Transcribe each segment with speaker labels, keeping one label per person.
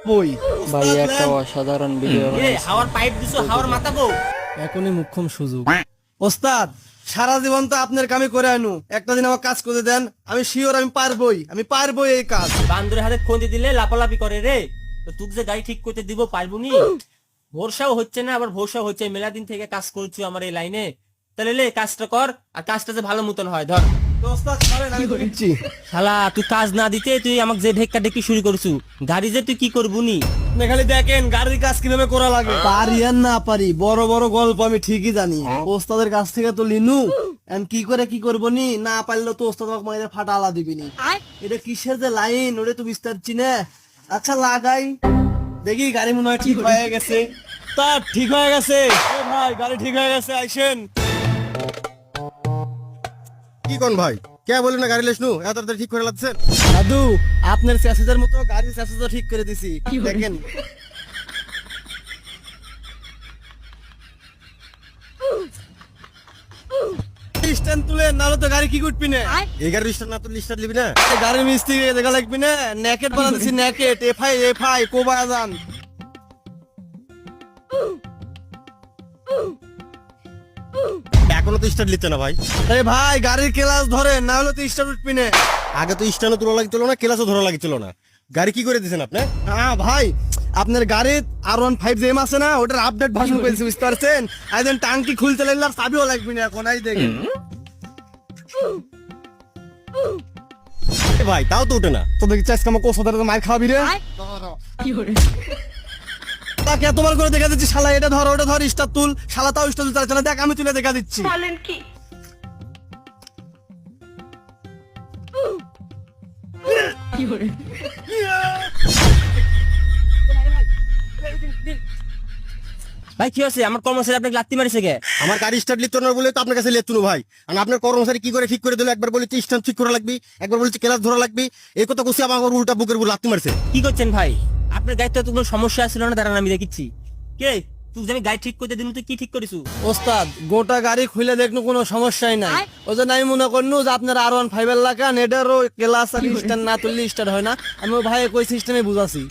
Speaker 1: প্রাপ্যই।
Speaker 2: ভাই একটা অসাধারণ ভিডিও
Speaker 3: হাওয়ার পাইপ দিছো, হাওয়ার মাথা গো।
Speaker 1: এখনই মুখ্যম সুযোগ। ওস্তাদ, সারা জীবন তো আপনার কামই করে আনু, একটা দিন আমার কাজ করে দেন, আমি শিওর আমি পারবই এই কাজ।
Speaker 3: বান্দরের হাতে খন্তি দিলে লাপালাপি করে রে। তো তুই যে গাড়ি ঠিক করতে দিব পারবো নি? ভরসাও হচ্ছে না, আবার ভরসাও হচ্ছে। মেলা দিন থেকে কাজ করছি আমার এই লাইনে। তাহলে লে কাজটা কর, আর কাজটা যে ভালো মতন হয়। ধর
Speaker 1: তো ওস্তাদ চলেন, আমি তো দিচ্ছি।
Speaker 3: শালা, তুই কাজ না দিতে তুই আমাকে যে ঢেক্কা ঢেক্কি শুরু করছু, গাড়ি যে তুই কি করবু নি?
Speaker 1: আপনি খালি দেখেন গাড়ির কাজ কিভাবে করা লাগে। পারি আর না পারি, বড় বড় গল্প আমি ঠিকই জানি। ওস্তাদের কাছ থেকে তো লিনু, এখন কি করে কি করবো নি, না পারলে তো ওস্তাদ আমাকে মাইরে ফাটা আলা দিবিনি। এটা কিসের যে লাইন, ওটা তো বিস্তার চিনে। আচ্ছা লাগাই দেখি, গাড়ি মনে হয় ঠিক হয়ে গেছে। তা ঠিক হয়ে গেছে। এ ভাই, গাড়ি ঠিক হয়ে গেছে, আইসেন।
Speaker 4: কি কোন ভাই কে বলি না গাড়ি লেসনু এত তাড়াতাড়ি ঠিক করে লাগছে।
Speaker 1: দাদু, আপনার স্যাসেজের মতো গাড়ির স্যাসেজও ঠিক করে দিছি, দেখেন। স্ট্যান্ড তুলে, নাহলে তো গাড়ি কি করবি না।
Speaker 4: এই গাড়ি লিস্টার না তো লিস্টার লিবি না।
Speaker 1: এই গাড়ির মিস্ত্রি দেখা লাগবি না, নেকেট বানা দিছি, নেকেট এফআই কোবা জান।
Speaker 4: এখনো তো স্টার্ট লিচ্ছে না ভাই।
Speaker 1: এই ভাই, গাড়ির ক্লাস ধরে, না হলে তো স্টার্ট উঠবি না।
Speaker 4: আগে তো স্ট্যান্ডও তোলা লাগছিল না, ক্লাসও ধরা লাগছিল না। গাড়ি কি করে দিয়েছেন আপনি?
Speaker 1: হ্যাঁ ভাই, আপনার গাড়ির R15 জেম আছে না, ওটার আপডেট ভার্সন পেয়েছি, বুঝতে পারছেন। আইদেন টাঙ্কি খুলতে লাগলে আর চাবিও লাগবে না এখন, আই দেখেন।
Speaker 4: এ ভাই তাও তো ওঠে না।
Speaker 1: তো দেখি চাইছ কামা কোস ধরে মার খাওয়াবি রে। তাকে এতবার করে দেখা দিচ্ছি, শালা এটা ধর ওটা ধর, স্টার তুল, শালা তাও স্টার তুলতে পারছে না, দেখ আমি তুলে দেখা দিচ্ছি।
Speaker 3: ভাই কি হচ্ছে? আমার কর্মচারী আপনাকে লাত্তি মারিছে কে?
Speaker 4: আমার গাড়ি স্টার্ট লিখতো না বলে তো আপনার কাছে লেতুনু ভাই। আর আপনার কর্মচারী কি করে ঠিক করে দিল? একবার বলেছি স্ট্যান্ড ঠিক করা লাগবে, একবার বলেছি ক্লাস ধরা লাগবে, এই কথা কইছি আমার উল্টা বুকের উপর লাত্তি মারছে।
Speaker 3: কি করছেন ভাই? আপনার গাড়িতে তো কোনো সমস্যা ছিল না, দাঁড়ান আমি দেখিচ্ছি। কে তুই যে আমি গাড়ি ঠিক করতে দিন, তুই কি ঠিক করিস?
Speaker 1: ওস্তাদ, গোটা গাড়ি খুলে দেখনু কোনো সমস্যাই নাই। ওই জন্য আমি মনে করনু যে আপনার R15 এর লাগান, এটারও ক্লাস আর স্ট্যান্ড না তুললে স্টার্ট হয় না। আমি ওই ভাই কই সিস্টেমে বুঝাছি।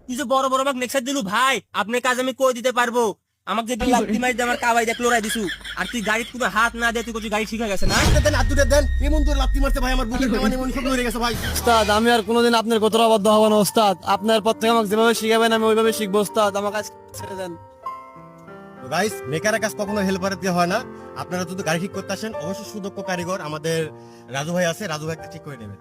Speaker 3: তুই যে বড় বড় আমাকে নেক্সার দিলু ভাই, আপনার কাজ আমি কই দিতে পারবো। আমাকে যে লাত্তি মারি দিয়ে আমার কাবাই দেখ লড়াই দিছু, আর তুই গাড়ি কোনো হাত না দিয়ে তুই গাড়ি ঠিক হয়ে গেছে না?
Speaker 4: দেন হাত দুটো দেন, এমন তো লাত্তি মারছে ভাই, আমার বুকের কামানি মন সব লড়ে গেছে ভাই।
Speaker 1: ওস্তাদ, আমি আর কোনোদিন আপনার কতটা বাধ্য হবো না ওস্তাদ। আপনার পর থেকে আমাকে যেভাবে শিখাবেন আমি ওইভাবে শিখবো ওস্তাদ, আমার কাজ ছেড়ে দেন।
Speaker 4: তো গাইস, মেকারের কাজ কখনো হেল্পারের দিয়ে হয় না। আপনারা যদি গাড়ি ঠিক করতে আসেন, অবশ্যই সুদক্ষ কারিগর আমাদের রাজু ভাই আছে, রাজু ভাইকে ঠিক করে নেবেন।